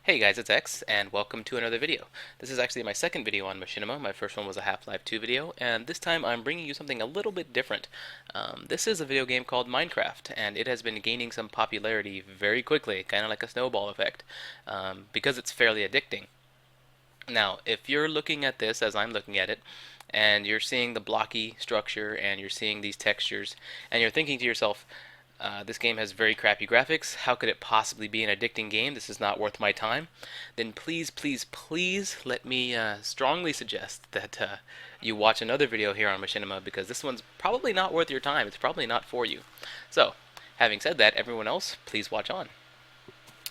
Hey guys, it's X, and welcome to another video. This is actually my second video on Machinima. My first one was a Half-Life 2 video, and this time I'm bringing you something a little bit different. This is a video game called Minecraft, and it has been gaining some popularity very quickly, kind of like a snowball effect, because it's fairly addicting. Now, if you're looking at this as I'm looking at it, and you're seeing the blocky structure, and you're seeing these textures, and you're thinking to yourself, this game has very crappy graphics. How could it possibly be an addicting game? This is not worth my time. Then please, please, please let me strongly suggest that you watch another video here on Machinima because this one's probably not worth your time. It's probably not for you. So, having said that, everyone else, please watch on.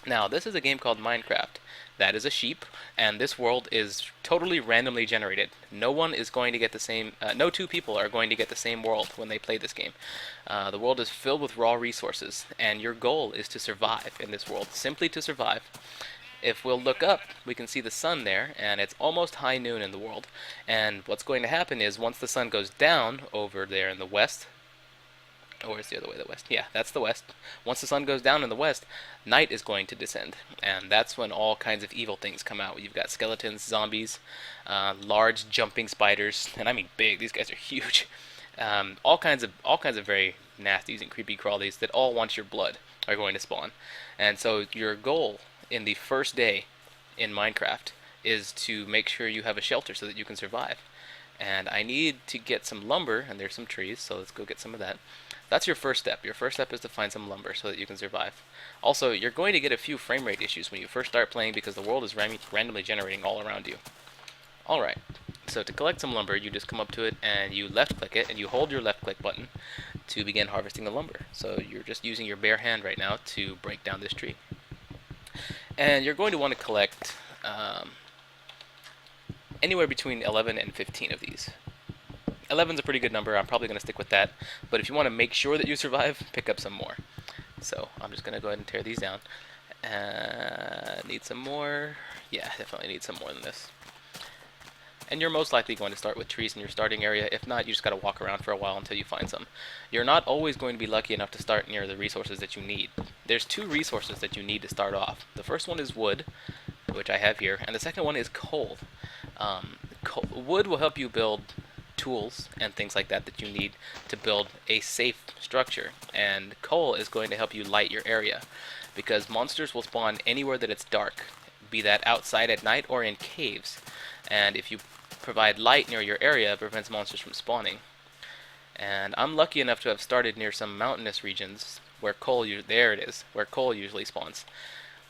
Now, this is a game called Minecraft. That is a sheep, and this world is totally randomly generated. No one is going to get the same, no two people are going to get the same world when they play this game. The world is filled with raw resources, and your goal is to survive in this world, simply to survive. If we'll look up, we can see the sun there, and it's almost high noon in the world. And what's going to happen is once the sun goes down over there in the west, or is the other way, the west? Yeah, that's the west. Once the sun goes down in the west, night is going to descend, and that's when all kinds of evil things come out. You've got skeletons, zombies, large jumping spiders, and I mean big. These guys are huge. All kinds of very nasties and creepy crawlies that all want your blood are going to spawn. And so your goal in the first day in Minecraft is to make sure you have a shelter so that you can survive. And I need to get some lumber, and there's some trees, so let's go get some of that. That's your first step. Your first step is to find some lumber so that you can survive. Also, you're going to get a few frame rate issues when you first start playing because the world is randomly generating all around you. Alright, so to collect some lumber, you just come up to it and you left click it, and you hold your left click button to begin harvesting the lumber. So you're just using your bare hand right now to break down this tree. And you're going to want to collect anywhere between 11 and 15 of these. 11's a pretty good number. I'm probably going to stick with that. But if you want to make sure that you survive, pick up some more. So I'm just going to go ahead and tear these down. Need some more. Yeah, definitely need some more than this. And you're most likely going to start with trees in your starting area. If not, you just got to walk around for a while until you find some. You're not always going to be lucky enough to start near the resources that you need. There's two resources that you need to start off. The first one is wood, which I have here, and the second one is coal. Wood will help you build tools and things like that that you need to build a safe structure, and coal is going to help you light your area because monsters will spawn anywhere that it's dark, be that outside at night or in caves, and if you provide light near your area, it prevents monsters from spawning. And I'm lucky enough to have started near some mountainous regions where coal where coal usually spawns.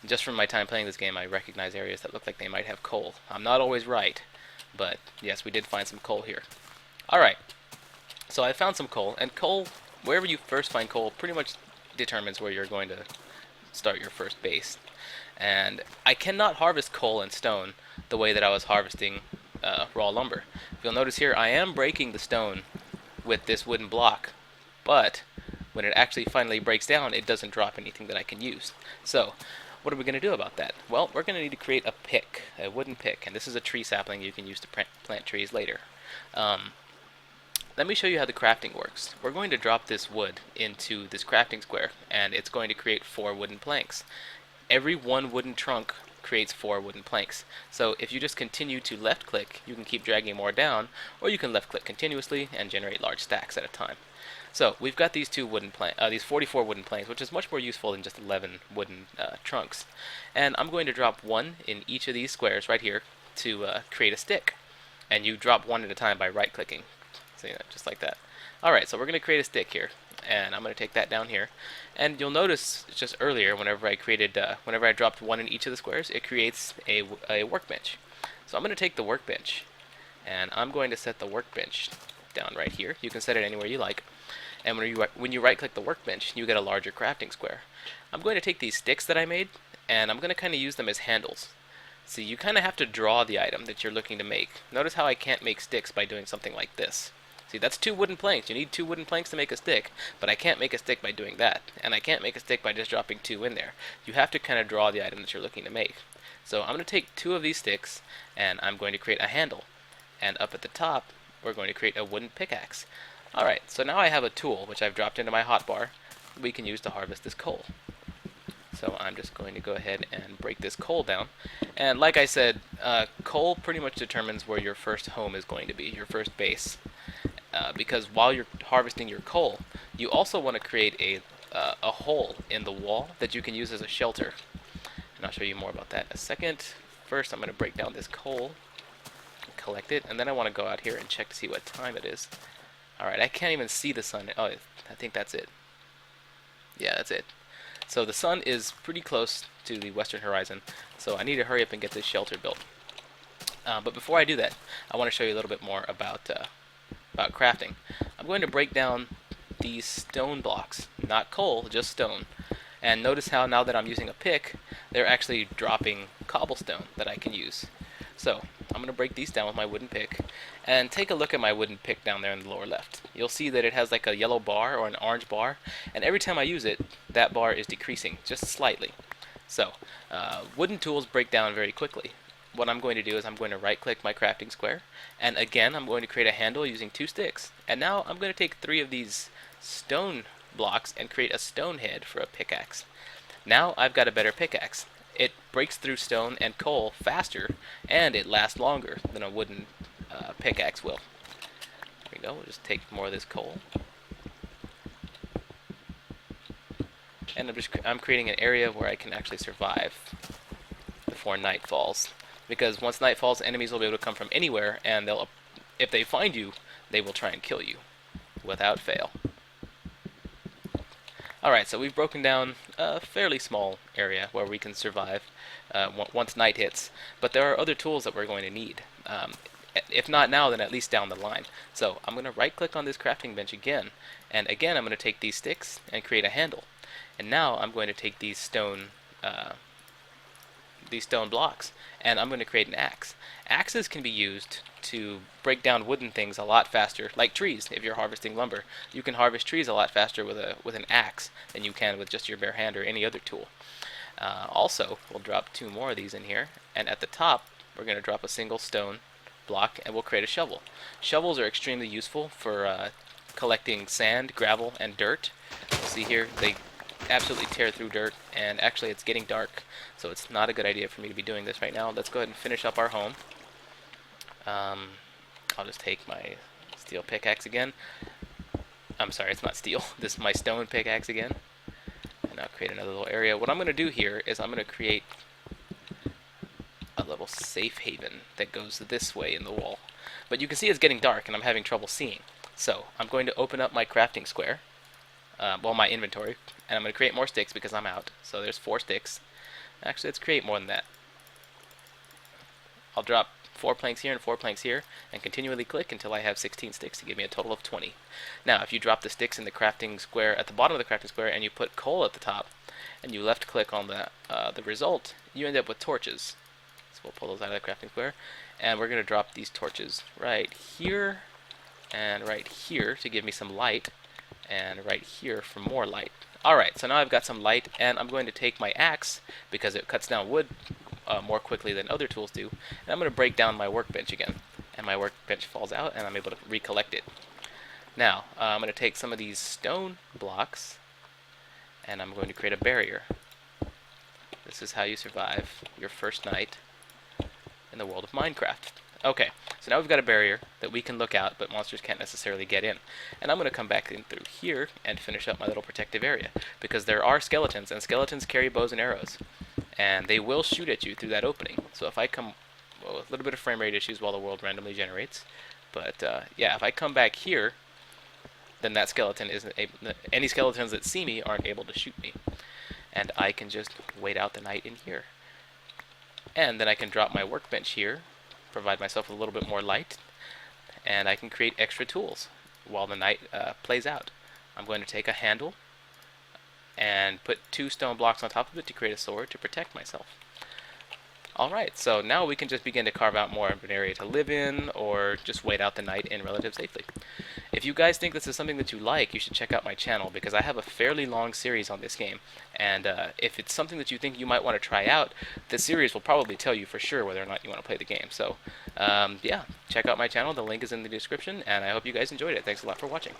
Just from my time playing this game, I recognize areas that look like they might have coal. I'm not always right, but yes, we did find some coal here. Alright, so I found some coal, and coal, wherever you first find coal, pretty much determines where you're going to start your first base. And I cannot harvest coal and stone the way that I was harvesting raw lumber. If you'll notice here, I am breaking the stone with this wooden block, but when it actually finally breaks down, it doesn't drop anything that I can use. So, what are we going to do about that? Well, we're going to need to create a pick, a wooden pick, and this is a tree sapling you can use to plant trees later. Let me show you how the crafting works. We're going to drop this wood into this crafting square, and it's going to create 4 wooden planks. Every one wooden trunk creates 4 wooden planks. So if you just continue to left click, you can keep dragging more down, or you can left click continuously and generate large stacks at a time. So we've got these these 44 wooden planks, which is much more useful than just 11 wooden trunks. And I'm going to drop 1 in each of these squares right here to create a stick. And you drop 1 at a time by right clicking. So, just like that. Alright, so we're going to create a stick here, and I'm going to take that down here. And you'll notice just earlier, whenever I dropped 1 in each of the squares, it creates a workbench. So I'm going to take the workbench, and I'm going to set the workbench down right here. You can set it anywhere you like. And when you right-click the workbench, you get a larger crafting square. I'm going to take these sticks that I made, and I'm going to kind of use them as handles. See, you kind of have to draw the item that you're looking to make. Notice how I can't make sticks by doing something like this. See, that's 2 wooden planks. You need 2 wooden planks to make a stick, but I can't make a stick by doing that. And I can't make a stick by just dropping 2 in there. You have to kind of draw the item that you're looking to make. So I'm going to take 2 of these sticks, and I'm going to create a handle. And up at the top, we're going to create a wooden pickaxe. Alright, so now I have a tool, which I've dropped into my hotbar, we can use to harvest this coal. So I'm just going to go ahead and break this coal down. And like I said, coal pretty much determines where your first home is going to be, your first base. Because while you're harvesting your coal, you also want to create a hole in the wall that you can use as a shelter. And I'll show you more about that in a second. First, I'm going to break down this coal, collect it, and then I want to go out here and check to see what time it is. Alright, I can't even see the sun. Oh, I think that's it. Yeah, that's it. So the sun is pretty close to the western horizon, so I need to hurry up and get this shelter built. But before I do that, I want to show you a little bit more about crafting. I'm going to break down these stone blocks, not coal, just stone. And notice how now that I'm using a pick, they're actually dropping cobblestone that I can use. So I'm going to break these down with my wooden pick, and take a look at my wooden pick down there in the lower left. You'll see that it has like a yellow bar or an orange bar, and every time I use it, that bar is decreasing just slightly. So wooden tools break down very quickly. What I'm going to do is I'm going to right click my crafting square, and again I'm going to create a handle using 2 sticks. And now I'm going to take 3 of these stone blocks and create a stone head for a pickaxe. Now I've got a better pickaxe. It breaks through stone and coal faster, and it lasts longer than a wooden pickaxe will. There we go. We'll just take more of this coal, and I'm creating an area where I can actually survive before night falls. Because once night falls, enemies will be able to come from anywhere, and if they find you, they will try and kill you without fail. Alright, so we've broken down a fairly small area where we can survive once night hits, but there are other tools that we're going to need. If not now, then at least down the line. So I'm going to right click on this crafting bench again, and again I'm going to take these sticks and create a handle. And now I'm going to take these stone blocks, and I'm going to create an axe. Axes can be used to break down wooden things a lot faster, like trees. If you're harvesting lumber, you can harvest trees a lot faster with an axe than you can with just your bare hand or any other tool. Also, we'll drop 2 more of these in here, and at the top we're going to drop a single stone block, and we'll create a shovel. Shovels are extremely useful for collecting sand, gravel, and dirt. See here, they absolutely tear through dirt, and actually it's getting dark, so it's not a good idea for me to be doing this right now. Let's go ahead and finish up our home. I'll just take my steel pickaxe again. I'm sorry, it's not steel. This is my stone pickaxe again. And I'll create another little area. What I'm going to do here is I'm going to create a little safe haven that goes this way in the wall. But you can see it's getting dark and I'm having trouble seeing. So I'm going to open up my crafting square, my inventory, and I'm going to create more sticks because I'm out. So there's 4 sticks. Actually, let's create more than that. I'll drop 4 planks here and 4 planks here, and continually click until I have 16 sticks to give me a total of 20. Now, if you drop the sticks in the crafting square at the bottom of the crafting square and you put coal at the top, and you left click on the result, you end up with torches. So we'll pull those out of the crafting square, and we're going to drop these torches right here and right here to give me some light, and right here for more light. Alright, so now I've got some light, and I'm going to take my axe, because it cuts down wood more quickly than other tools do, and I'm going to break down my workbench again. And my workbench falls out, and I'm able to recollect it. Now, I'm going to take some of these stone blocks, and I'm going to create a barrier. This is how you survive your first night in the world of Minecraft. Okay, so now we've got a barrier that we can look out, but monsters can't necessarily get in. And I'm going to come back in through here and finish up my little protective area, because there are skeletons, and skeletons carry bows and arrows, and they will shoot at you through that opening. So if I come, well, a little bit of frame rate issues while the world randomly generates, but yeah, if I come back here, then that skeleton isn't able, any skeletons that see me aren't able to shoot me, and I can just wait out the night in here. And then I can drop my workbench here, provide myself with a little bit more light, and I can create extra tools while the night plays out. I'm going to take a handle and put 2 stone blocks on top of it to create a sword to protect myself. Alright, so now we can just begin to carve out more of an area to live in, or just wait out the night in relative safety. If you guys think this is something that you like, you should check out my channel, because I have a fairly long series on this game, and if it's something that you think you might want to try out, the series will probably tell you for sure whether or not you want to play the game. So, yeah, check out my channel, the link is in the description, and I hope you guys enjoyed it. Thanks a lot for watching.